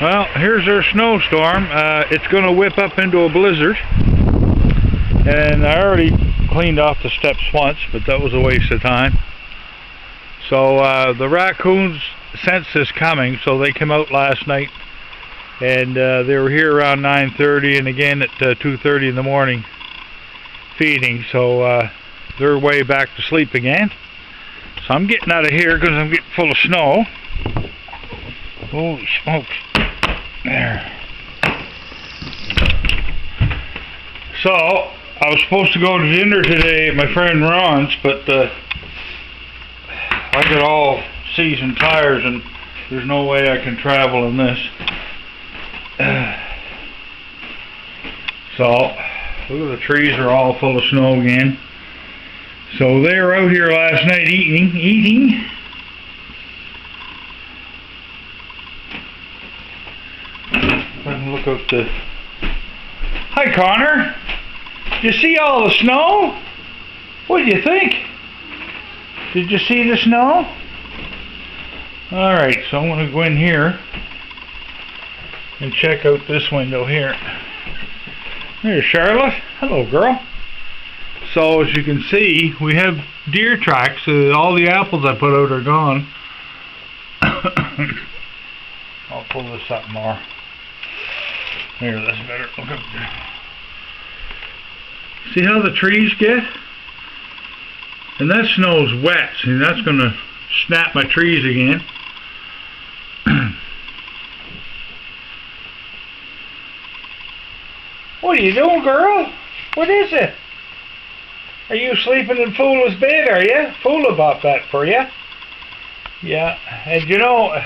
Well, here's our snowstorm. It's going to whip up into a blizzard. And I already cleaned off the steps once, but that was a waste of time. So the raccoons sensed this coming, so they came out last night. And they were here around 9:30 and again at 2:30 in the morning feeding. So they're way back to sleep again. So I'm getting out of here because I'm getting full of snow. Holy smokes. There. So, I was supposed to go to dinner today at my friend Ron's, but I got all season tires and there's no way I can travel in this. So, look at the trees are all full of snow again. So they were out here last night eating. Look out the... Hi, Connor. Did you see all the snow? What do you think? Did you see the snow? Alright, so I'm going to go in here and check out this window here. There's Charlotte. Hello, girl. So, as you can see, we have deer tracks. All the apples I put out are gone. I'll pull this up more. Here, that's better. Look up there. See how the trees get? And that snow's wet. See, that's going to snap my trees again. What are you doing, girl? What is it? Are you sleeping in Foola's bed, are you? Foola bought that for you. Yeah, and you know,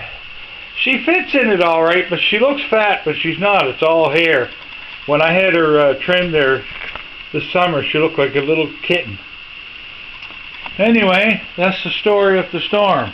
she fits in it all right, but she looks fat, but she's not. It's all hair. When I had her trimmed there this summer, she looked like a little kitten. Anyway, that's the story of the storm.